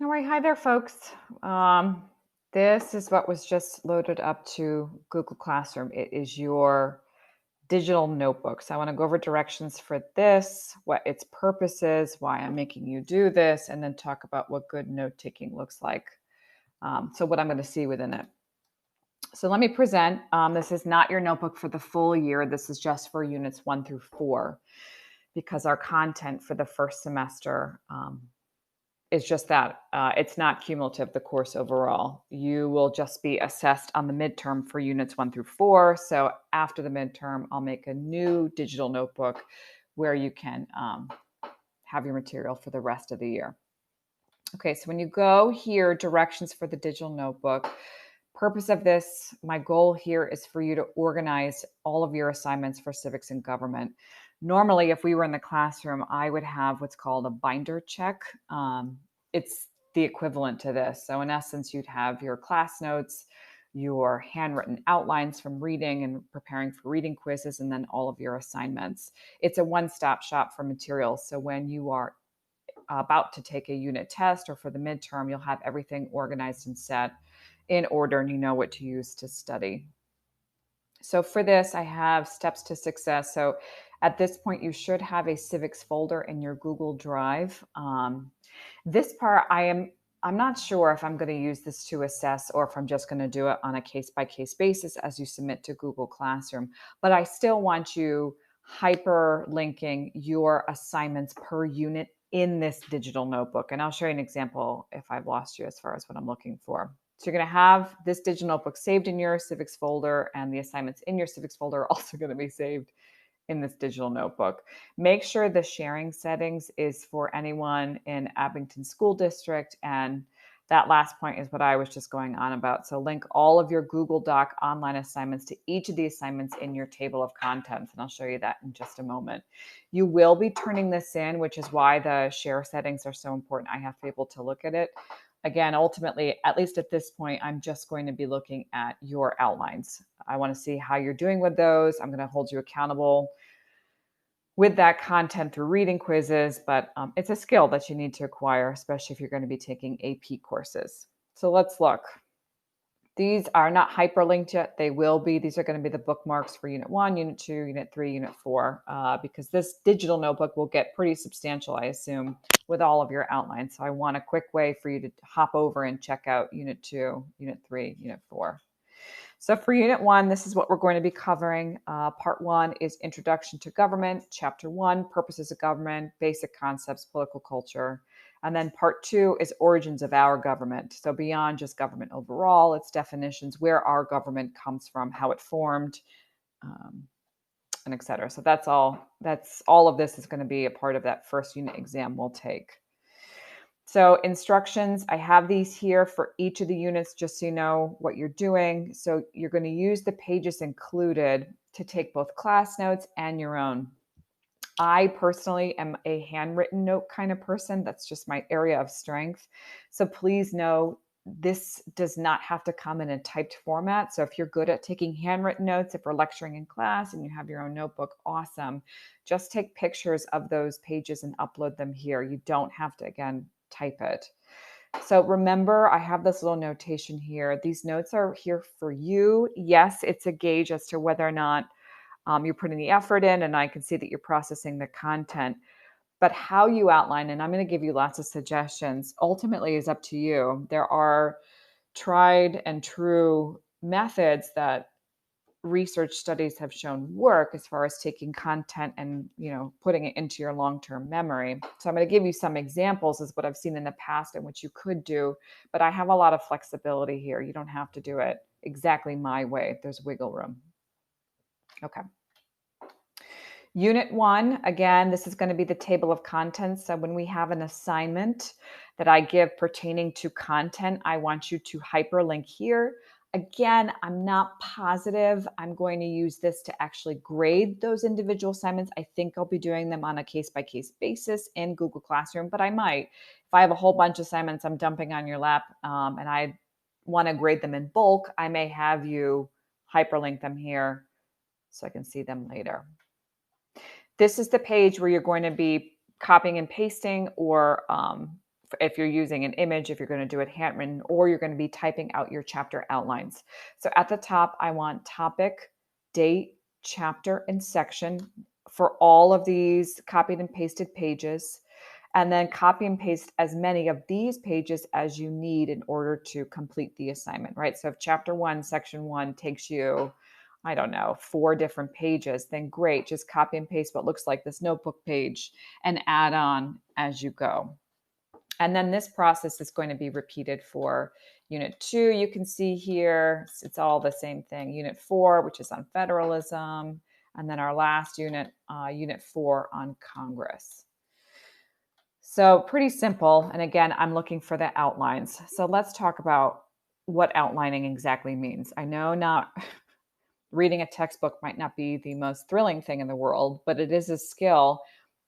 All right, hi there, folks. Um, this is what was just loaded up to Google Classroom. It is your digital notebook. So I want to go over directions for this, what its purpose is, why I'm making you do this, and then talk about what good note taking looks like. So what I'm going to see within it. So let me present. This is not your notebook for the full year. This is just for units 1 through 4 because our content for the first semester it's just that it's not cumulative, the course overall. You will just be assessed on the midterm for units 1 through 4. So after the midterm, I'll make a new digital notebook where you can have your material for the rest of the year. Okay, so when you go here, directions for the digital notebook, purpose of this, my goal here is for you to organize all of your assignments for civics and government. Normally, if we were in the classroom, I would have what's called a binder check. It's the equivalent to this. So, in essence, you'd have your class notes, your handwritten outlines from reading and preparing for reading quizzes, and then all of your assignments. It's a one stop shop for materials. So, when you are about to take a unit test or for the midterm, you'll have everything organized and set in order and you know what to use to study. So for this, I have steps to success. So at this point, you should have a civics folder in your Google Drive. This part, I'm not sure if I'm going to use this to assess or if I'm just going to do it on a case by case basis as you submit to Google Classroom. But I still want you hyperlinking your assignments per unit in this digital notebook. And I'll show you an example if I've lost you as far as what I'm looking for. So you're going to have this digital notebook saved in your civics folder, and the assignments in your civics folder are also going to be saved in this digital notebook. Make sure the sharing settings is for anyone in Abington School District. And that last point is what I was just going on about. So link all of your Google Doc online assignments to each of the assignments in your table of contents. And I'll show you that in just a moment. You will be turning this in, which is why the share settings are so important. I have to be able to look at it. Again, ultimately, at least at this point, I'm just going to be looking at your outlines. I want to see how you're doing with those. I'm going to hold you accountable with that content through reading quizzes, but it's a skill that you need to acquire, especially if you're going to be taking AP courses. So let's look. These are not hyperlinked yet. They will be. These are going to be the bookmarks for Unit 1, Unit 2, Unit 3, Unit 4, because this digital notebook will get pretty substantial, I assume, with all of your outlines. So I want a quick way for you to hop over and check out Unit 2, Unit 3, Unit 4. So for Unit 1, this is what we're going to be covering. Part 1 is Introduction to Government. Chapter 1, Purposes of Government, Basic Concepts, Political Culture. And then Part 2 is Origins of Our Government. So beyond just government overall, it's definitions, where our government comes from, how it formed, um, and et cetera. So that's all of this is going to be a part of that first unit exam we'll take. So instructions, I have these here for each of the units just so you know what you're doing. So you're going to use the pages included to take both class notes and your own. I personally am a handwritten note kind of person. That's just my area of strength. So please know this does not have to come in a typed format. So if you're good at taking handwritten notes, if we're lecturing in class and you have your own notebook, awesome. Just take pictures of those pages and upload them here. You don't have to, again, type it. So remember, I have this little notation here. These notes are here for you. Yes, it's a gauge as to whether or not you're putting the effort in, and I can see that you're processing the content. But how you outline, and I'm going to give you lots of suggestions, ultimately is up to you. There are tried and true methods that research studies have shown work as far as taking content and putting it into your long-term memory. So I'm going to give you some examples as what I've seen in the past and what you could do, but I have a lot of flexibility here. You don't have to do it exactly my way. There's wiggle room. Okay. Unit 1, again, this is going to be the table of contents. So when we have an assignment that I give pertaining to content, I want you to hyperlink here. Again, I'm not positive I'm going to use this to actually grade those individual assignments. I think I'll be doing them on a case-by-case basis in Google Classroom, but I might. If I have a whole bunch of assignments I'm dumping on your lap and I want to grade them in bulk, I may have you hyperlink them here so I can see them later. This is the page where you're going to be copying and pasting or if you're using an image, if you're going to do it handwritten, or you're going to be typing out your chapter outlines. So at the top, I want topic, date, chapter, and section for all of these copied and pasted pages. And then copy and paste as many of these pages as you need in order to complete the assignment, right? So if chapter 1, section 1 takes you, I don't know, 4 different pages, then great, just copy and paste what looks like this notebook page and add on as you go. And then this process is going to be repeated for Unit 2. You can see here, it's all the same thing. Unit 4, which is on federalism, and then our last unit, Unit 4 on Congress. So pretty simple. And again, I'm looking for the outlines. So let's talk about what outlining exactly means. I know not reading a textbook might not be the most thrilling thing in the world, but it is a skill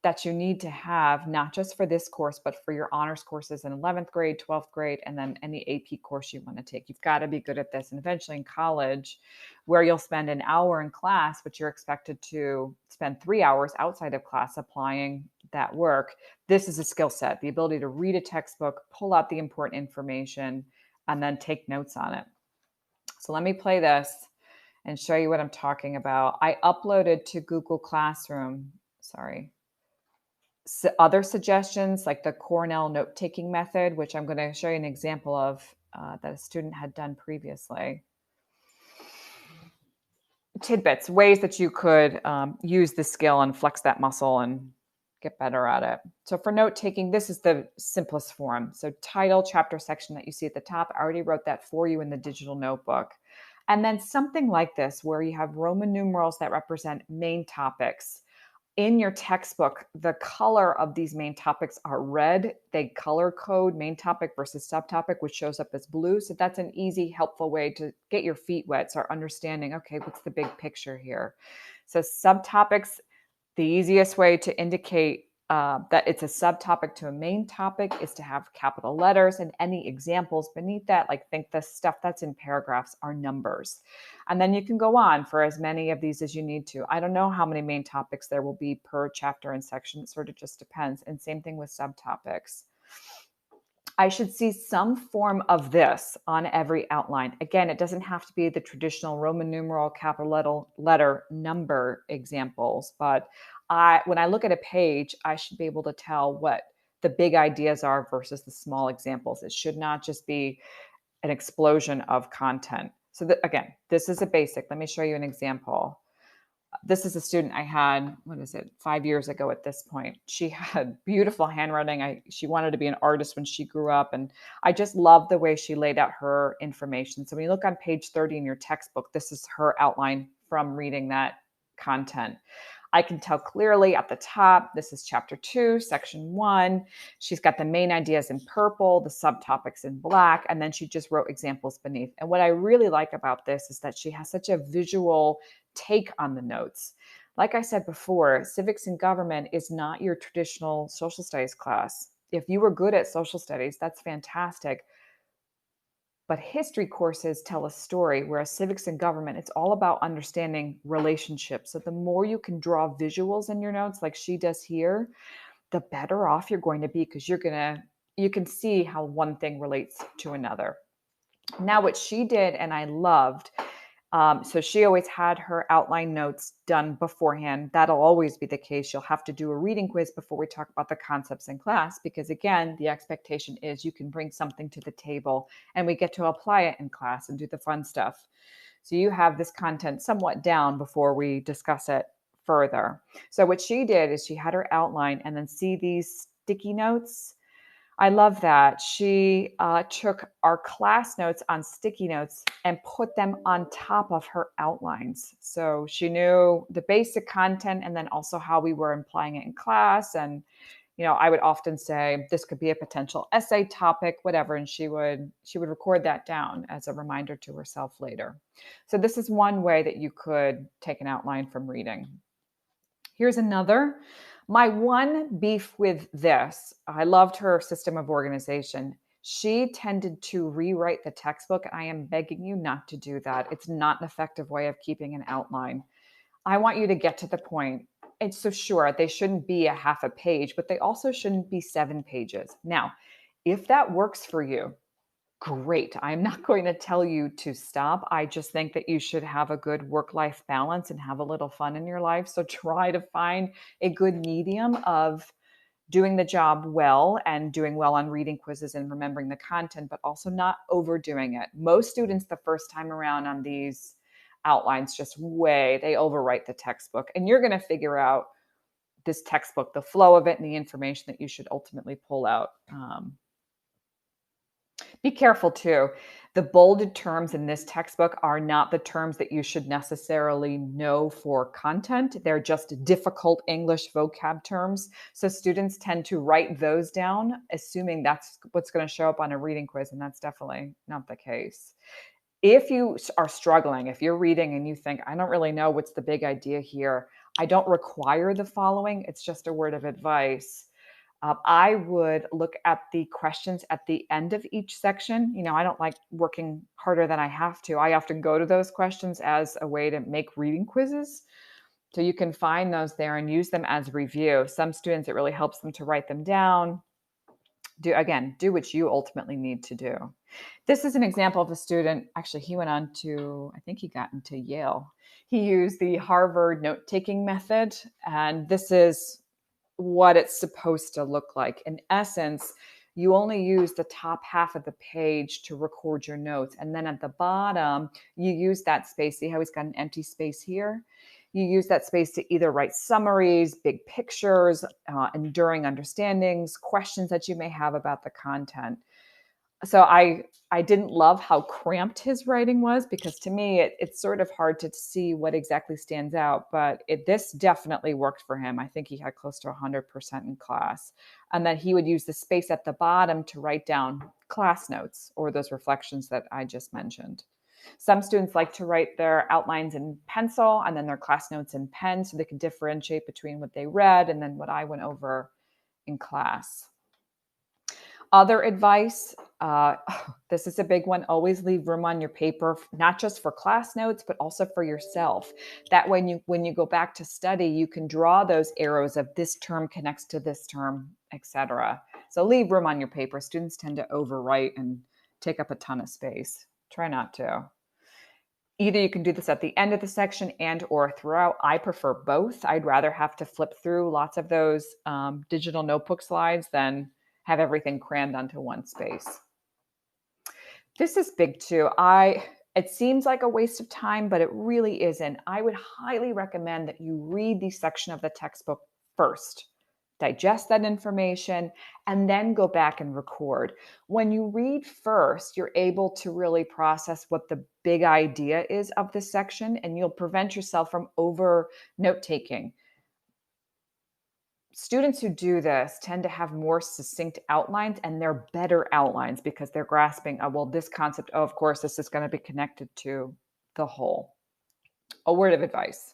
that you need to have, not just for this course, but for your honors courses in 11th grade, 12th grade, and then any AP course you want to take. You've got to be good at this. And eventually in college, where you'll spend an hour in class, but you're expected to spend 3 hours outside of class applying that work. This is a skill set, the ability to read a textbook, pull out the important information, and then take notes on it. So let me play this and show you what I'm talking about. I uploaded to Google Classroom, other suggestions like the Cornell note-taking method, which I'm going to show you an example of that a student had done previously. Tidbits, ways that you could use this skill and flex that muscle and get better at it. So for note-taking, this is the simplest form. So title, chapter, section that you see at the top, I already wrote that for you in the digital notebook. And then something like this, where you have Roman numerals that represent main topics. In your textbook, the color of these main topics are red. They color code main topic versus subtopic, which shows up as blue. So that's an easy, helpful way to get your feet wet. So understanding, okay, what's the big picture here? So subtopics, the easiest way to indicate that it's a subtopic to a main topic is to have capital letters, and any examples beneath that, like think the stuff that's in paragraphs, are numbers. And then you can go on for as many of these as you need to. I don't know how many main topics there will be per chapter and section. It sort of just depends. And same thing with subtopics. I should see some form of this on every outline. Again, it doesn't have to be the traditional Roman numeral, capital letter number examples, but when I look at a page, I should be able to tell what the big ideas are versus the small examples. It should not just be an explosion of content. So again, this is a basic. Let me show you an example. This is a student I had, 5 years ago at this point. She had beautiful handwriting. She wanted to be an artist when she grew up. And I just love the way she laid out her information. So when you look on page 30 in your textbook, this is her outline from reading that content. I can tell clearly at the top, this is chapter 2, section 1. She's got the main ideas in purple, the subtopics in black, and then she just wrote examples beneath. And what I really like about this is that she has such a visual take on the notes. Like I said before, civics and government is not your traditional social studies class. If you were good at social studies, that's fantastic. But history courses tell a story, whereas civics and government, it's all about understanding relationships. So the more you can draw visuals in your notes, like she does here, the better off you're going to be, because you can see how one thing relates to another. Now, what she did, and I loved, so she always had her outline notes done beforehand. That'll always be the case. You'll have to do a reading quiz before we talk about the concepts in class, because again, the expectation is you can bring something to the table and we get to apply it in class and do the fun stuff. So you have this content somewhat down before we discuss it further. So what she did is she had her outline, and then see these sticky notes. I love that. She took our class notes on sticky notes and put them on top of her outlines. So she knew the basic content and then also how we were applying it in class. And, I would often say this could be a potential essay topic, whatever. And she would record that down as a reminder to herself later. So this is one way that you could take an outline from reading. Here's another. My one beef with this, I loved her system of organization. She tended to rewrite the textbook. I am begging you not to do that. It's not an effective way of keeping an outline. I want you to get to the point. And so sure, they shouldn't be a half a page, but they also shouldn't be 7 pages. Now, If that works for you, great. I'm not going to tell you to stop. I just think that you should have a good work-life balance and have a little fun in your life. So try to find a good medium of doing the job well and doing well on reading quizzes and remembering the content, but also not overdoing it. Most students, the first time around on these outlines, they overwrite the textbook. And you're going to figure out this textbook, the flow of it, and the information that you should ultimately pull out. Be careful too. The bolded terms in this textbook are not the terms that you should necessarily know for content. They're just difficult English vocab terms. So students tend to write those down, assuming that's what's going to show up on a reading quiz, and that's definitely not the case. If you are struggling, if you're reading and you think, I don't really know what's the big idea here, I don't require the following, it's just a word of advice. I would look at the questions at the end of each section. I don't like working harder than I have to. I often go to those questions as a way to make reading quizzes. So you can find those there and use them as review. Some students, it really helps them to write them down. Do what you ultimately need to do. This is an example of a student. Actually, he went on to, I think he got into Yale. He used the Harvard note-taking method, and this is what it's supposed to look like. In essence, you only use the top half of the page to record your notes. And then at the bottom, you use that space. See how he's got an empty space here? You use that space to either write summaries, big pictures, enduring understandings, questions that you may have about the content. So I didn't love how cramped his writing was, because to me it's sort of hard to see what exactly stands out, but this definitely worked for him. I think he had close to 100% in class. And then he would use the space at the bottom to write down class notes or those reflections that I just mentioned. Some students like to write their outlines in pencil and then their class notes in pen, so they can differentiate between what they read and then what I went over in class. Other advice, this is a big one. Always leave room on your paper, not just for class notes, but also for yourself. That way, when you go back to study, you can draw those arrows of this term connects to this term, etc. So leave room on your paper. Students tend to overwrite and take up a ton of space. Try not to. Either you can do this at the end of the section and or throughout. I prefer both. I'd rather have to flip through lots of those digital notebook slides than have everything crammed onto one space. This is big too. It seems like a waste of time, but it really isn't. I would highly recommend that you read the section of the textbook first. Digest that information, and then go back and record. When you read first, you're able to really process what the big idea is of this section, and you'll prevent yourself from over note-taking. Students who do this tend to have more succinct outlines, and they're better outlines because they're grasping, well, this concept, of course, this is going to be connected to the whole. A word of advice.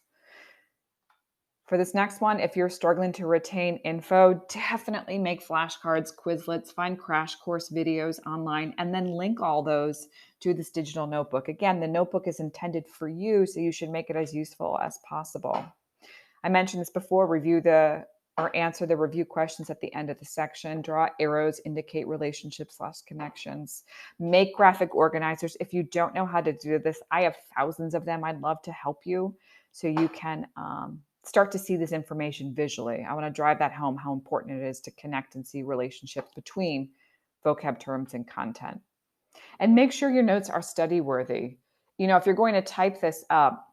For this next one, if you're struggling to retain info, definitely make flashcards, Quizlets, find crash course videos online, and then link all those to this digital notebook. Again, the notebook is intended for you, so you should make it as useful as possible. I mentioned this before, answer the review questions at the end of the section. Draw arrows, indicate relationships/connections. Make graphic organizers. If you don't know how to do this, I have thousands of them. I'd love to help you so you can start to see this information visually. I want to drive that home, how important it is to connect and see relationships between vocab terms and content. And make sure your notes are study worthy. If you're going to type this up,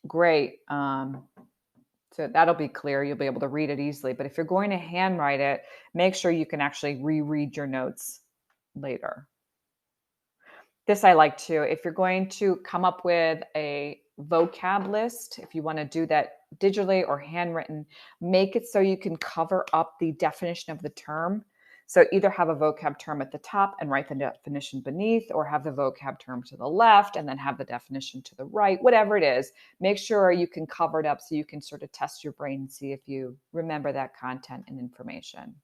great. So that'll be clear. You'll be able to read it easily. But if you're going to handwrite it, make sure you can actually reread your notes later. This I like too. If you're going to come up with a vocab list, if you want to do that digitally or handwritten, make it so you can cover up the definition of the term. So either have a vocab term at the top and write the definition beneath, or have the vocab term to the left and then have the definition to the right, whatever it is. Make sure you can cover it up so you can sort of test your brain and see if you remember that content and information.